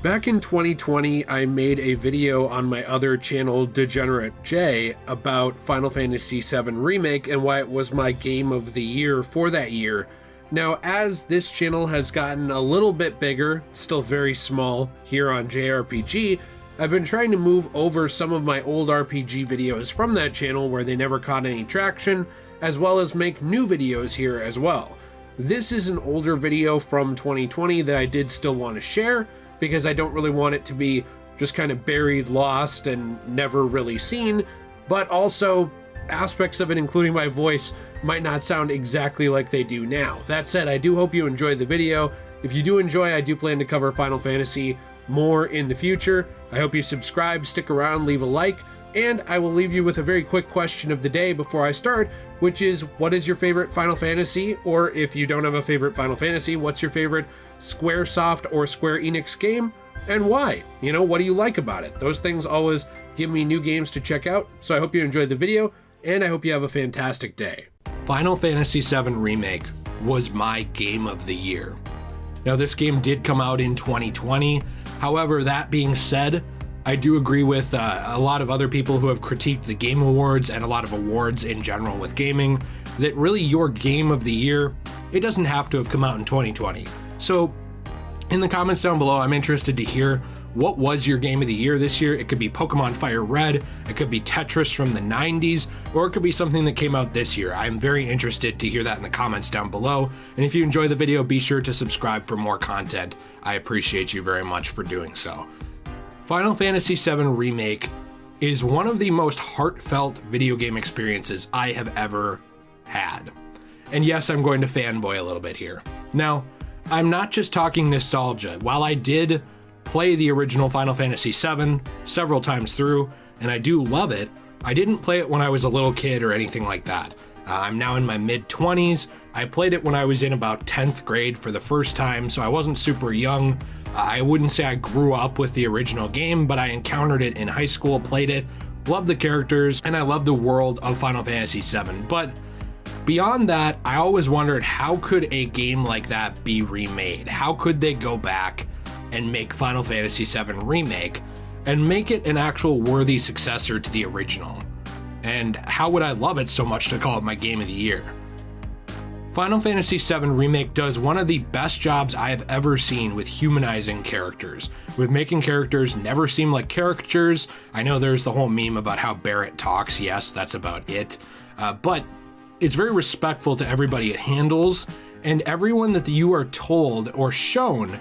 Back in 2020, I made a video on my other channel, Degenerate J, about Final Fantasy VII Remake and why it was my game of the year for that year. Now, as this channel has gotten a little bit bigger, still very small, here on JRPG, I've been trying to move over some of my old RPG videos from that channel where they never caught any traction, as well as make new videos here as well. This is an older video from 2020 that I did still want to share, because I don't really want it to be just kind of buried, lost, and never really seen, but also aspects of it, including my voice, might not sound exactly like they do now. That said, I do hope you enjoyed the video. If you do enjoy, I do plan to cover Final Fantasy more in the future. I hope you subscribe, stick around, leave a like, and I will leave you with a very quick question of the day before I start, which is, what is your favorite Final Fantasy? Or if you don't have a favorite Final Fantasy, what's your favorite Squaresoft or Square Enix game, and why? You know, what do you like about it? Those things always give me new games to check out, so I hope you enjoyed the video, and I hope you have a fantastic day. Final Fantasy VII Remake was my game of the year. Now, this game did come out in 2020. However, that being said, I do agree with a lot of other people who have critiqued the Game Awards and a lot of awards in general with gaming, that really your game of the year, it doesn't have to have come out in 2020. So in the comments down below, I'm interested to hear what was your game of the year this year. It could be Pokemon Fire Red, it could be Tetris from the 90s, or it could be something that came out this year. I'm very interested to hear that in the comments down below. And if you enjoy the video, be sure to subscribe for more content. I appreciate you very much for doing so. Final Fantasy VII Remake is one of the most heartfelt video game experiences I have ever had. And yes, I'm going to fanboy a little bit here. Now, I'm not just talking nostalgia. While I did play the original Final Fantasy VII several times through, and I do love it, I didn't play it when I was a little kid or anything like that. I'm now in my mid-20s. I played it when I was in about 10th grade for the first time, so I wasn't super young. I wouldn't say I grew up with the original game, but I encountered it in high school, played it, loved the characters, and I loved the world of Final Fantasy VII. But beyond that, I always wondered, how could a game like that be remade? How could they go back and make Final Fantasy VII Remake and make it an actual worthy successor to the original? And how would I love it so much to call it my game of the year? Final Fantasy VII Remake does one of the best jobs I have ever seen with humanizing characters, with making characters never seem like caricatures. I know there's the whole meme about how Barrett talks. Yes, that's about it. But it's very respectful to everybody it handles, and everyone that you are told or shown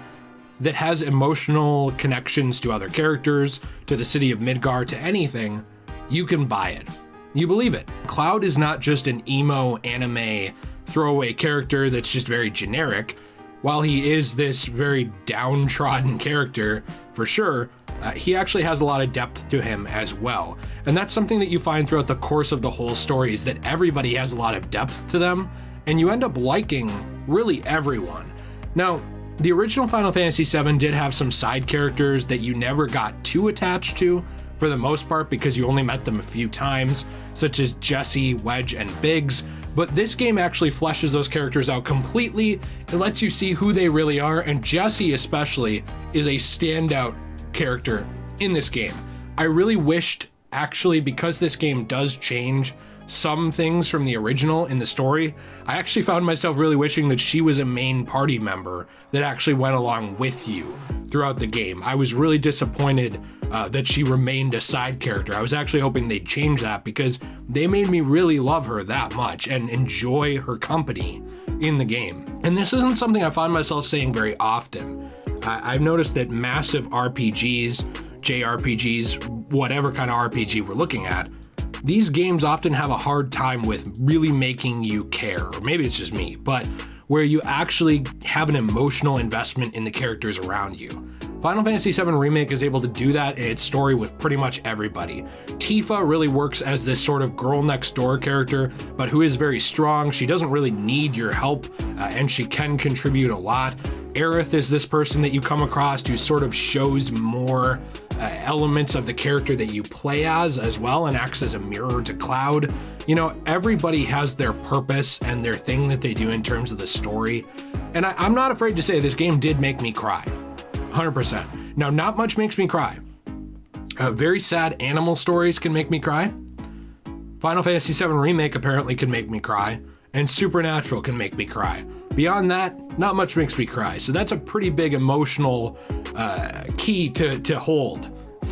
that has emotional connections to other characters, to the city of Midgar, to anything, you can buy it. You believe it. Cloud is not just an emo anime throwaway character that's just very generic. While he is this very downtrodden character, for sure, he actually has a lot of depth to him as well. And that's something that you find throughout the course of the whole story, is that everybody has a lot of depth to them, and you end up liking really everyone. Now, the original Final Fantasy VII did have some side characters that you never got too attached to, for the most part, because you only met them a few times, such as Jessie, Wedge, and Biggs. But this game actually fleshes those characters out completely. It lets you see who they really are, and Jessie especially is a standout character in this game. I really wished, actually, because this game does change some things from the original in the story, I actually found myself really wishing that she was a main party member that actually went along with you throughout the game. I was really disappointed that she remained a side character. I was actually hoping they'd change that, because they made me really love her that much and enjoy her company in the game. And this isn't something I find myself saying very often. I've noticed that massive RPGs, JRPGs, whatever kind of RPG we're looking at, these games often have a hard time with really making you care, or maybe it's just me, but where you actually have an emotional investment in the characters around you. Final Fantasy VII Remake is able to do that in its story with pretty much everybody. Tifa really works as this sort of girl next door character, but who is very strong. She doesn't really need your help, and she can contribute a lot. Aerith is this person that you come across who sort of shows more elements of the character that you play as well, and acts as a mirror to Cloud. You know, everybody has their purpose and their thing that they do in terms of the story. And I'm not afraid to say this game did make me cry. 100%. Now, not much makes me cry. Very sad animal stories can make me cry. Final Fantasy VII Remake apparently can make me cry. And Supernatural can make me cry. Beyond that, not much makes me cry. So that's a pretty big emotional key to hold,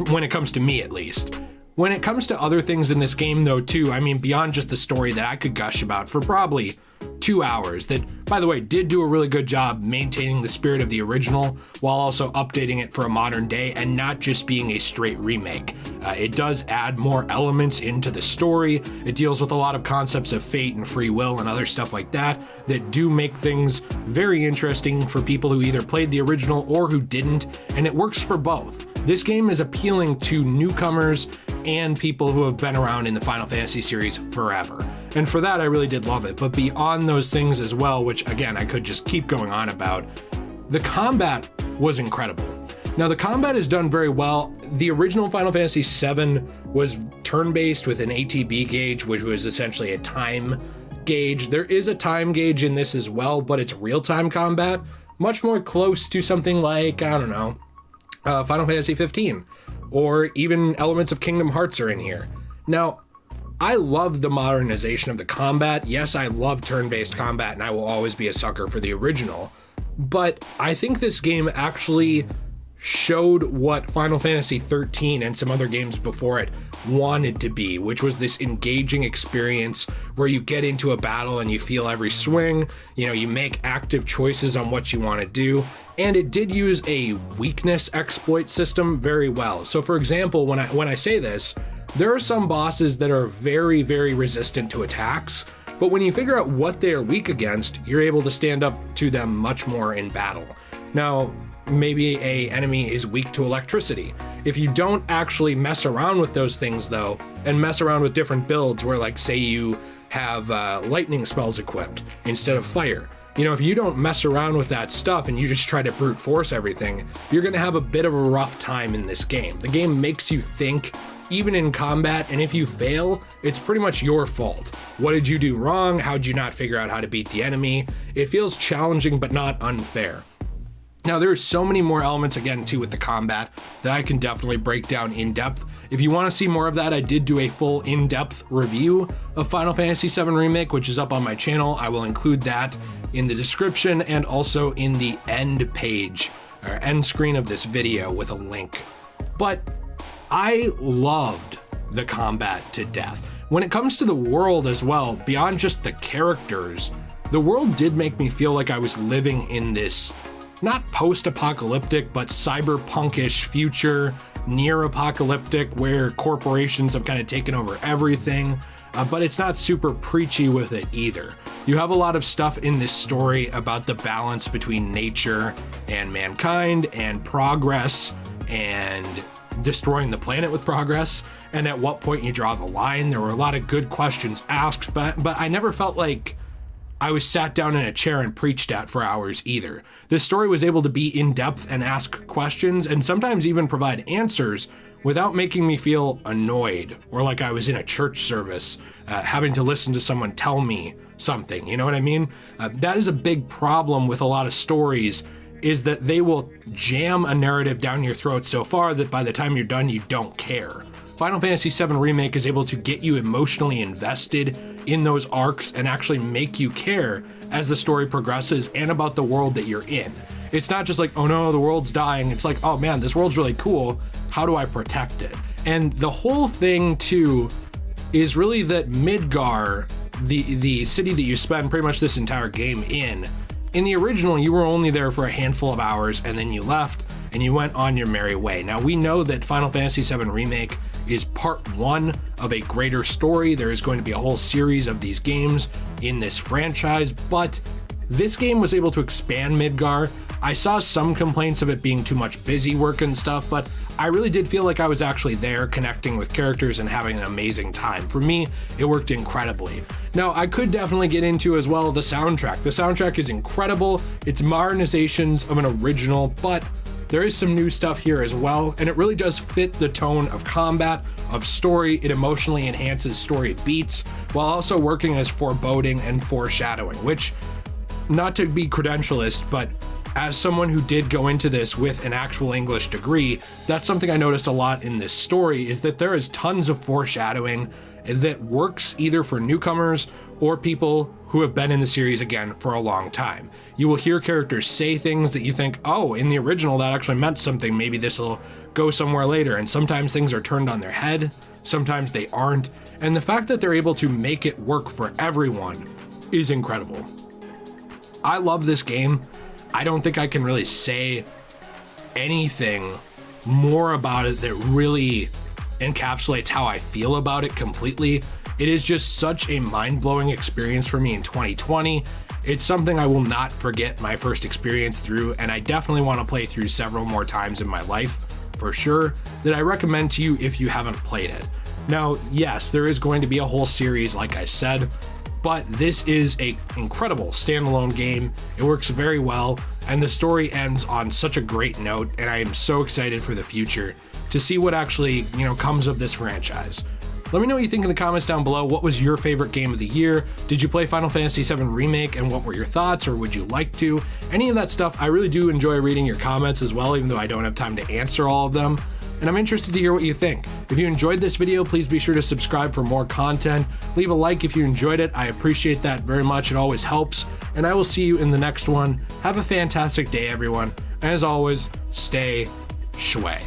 when it comes to me at least. When it comes to other things in this game though too, I mean, beyond just the story that I could gush about for probably 2 hours, that, by the way, did do a really good job maintaining the spirit of the original while also updating it for a modern day and not just being a straight remake. It does add more elements into the story. It deals with a lot of concepts of fate and free will and other stuff like that do make things very interesting for people who either played the original or who didn't, and it works for both. This game is appealing to newcomers and people who have been around in the Final Fantasy series forever. And for that, I really did love it. But beyond those things as well, which again, I could just keep going on about, the combat was incredible. Now, the combat is done very well. The original Final Fantasy VII was turn-based with an ATB gauge, which was essentially a time gauge. There is a time gauge in this as well, but it's real-time combat, much more close to something like, I don't know, Final Fantasy 15, or even elements of Kingdom Hearts are in here. Now, I love the modernization of the combat. Yes, I love turn-based combat, and I will always be a sucker for the original, but I think this game actually showed what Final Fantasy 13 and some other games before it wanted to be, which was this engaging experience where you get into a battle and you feel every swing, you make active choices on what you want to do, and it did use a weakness exploit system very well. So for example, when I say this, there are some bosses that are very, very resistant to attacks, but when you figure out what they are weak against, you're able to stand up to them much more in battle. Now, maybe a enemy is weak to electricity. If you don't actually mess around with those things though, and mess around with different builds where, like, say you have lightning spells equipped instead of fire, if you don't mess around with that stuff and you just try to brute force everything, you're gonna have a bit of a rough time in this game. The game makes you think, even in combat, and if you fail, it's pretty much your fault. What did you do wrong? How'd you not figure out how to beat the enemy? It feels challenging but not unfair. Now, there are so many more elements, again, too, with the combat that I can definitely break down in depth. If you want to see more of that, I did do a full in-depth review of Final Fantasy VII Remake, which is up on my channel. I will include that in the description and also in the end page, or end screen of this video with a link. But I loved the combat to death. When it comes to the world as well, beyond just the characters, the world did make me feel like I was living in this not post-apocalyptic, but cyberpunkish future, near-apocalyptic, where corporations have kind of taken over everything, but it's not super preachy with it either. You have a lot of stuff in this story about the balance between nature and mankind and progress and destroying the planet with progress, and at what point you draw the line. There were a lot of good questions asked, but I never felt like I was sat down in a chair and preached at for hours either. This story was able to be in depth and ask questions and sometimes even provide answers without making me feel annoyed or like I was in a church service having to listen to someone tell me something, you know what I mean? That is a big problem with a lot of stories, is that they will jam a narrative down your throat so far that by the time you're done, you don't care. Final Fantasy VII Remake is able to get you emotionally invested in those arcs and actually make you care as the story progresses and about the world that you're in. It's not just like, oh no, the world's dying. It's like, oh man, this world's really cool. How do I protect it? And the whole thing too is really that Midgar, the city that you spend pretty much this entire game in the original, you were only there for a handful of hours and then you left and you went on your merry way. Now we know that Final Fantasy VII Remake is part one of a greater story. There is going to be a whole series of these games in this franchise, but this game was able to expand Midgar. I saw some complaints of it being too much busy work and stuff, but I really did feel like I was actually there connecting with characters and having an amazing time. For me, it worked incredibly. Now, I could definitely get into as well the soundtrack. The soundtrack is incredible. It's modernizations of an original, but there is some new stuff here as well, and it really does fit the tone of combat, of story. It emotionally enhances story beats, while also working as foreboding and foreshadowing, which, not to be credentialist, but As someone who did go into this with an actual English degree, that's something I noticed a lot in this story, is that there is tons of foreshadowing that works either for newcomers or people who have been in the series again for a long time. You will hear characters say things that you think, oh, in the original that actually meant something, maybe this will go somewhere later, and sometimes things are turned on their head, sometimes they aren't, and the fact that they're able to make it work for everyone is incredible. I love this game. I don't think I can really say anything more about it that really encapsulates how I feel about it completely. It is just such a mind-blowing experience for me in 2020. It's something I will not forget my first experience through, and I definitely want to play through several more times in my life, for sure, that I recommend to you if you haven't played it. Now, yes, there is going to be a whole series, like I said, but this is an incredible standalone game. It works very well, and the story ends on such a great note, and I am so excited for the future to see what actually, comes of this franchise. Let me know what you think in the comments down below. What was your favorite game of the year? Did you play Final Fantasy VII Remake, and what were your thoughts, or would you like to? Any of that stuff, I really do enjoy reading your comments as well, even though I don't have time to answer all of them. And I'm interested to hear what you think. If you enjoyed this video, please be sure to subscribe for more content. Leave a like if you enjoyed it. I appreciate that very much. It always helps. And I will see you in the next one. Have a fantastic day, everyone. And as always, stay shui.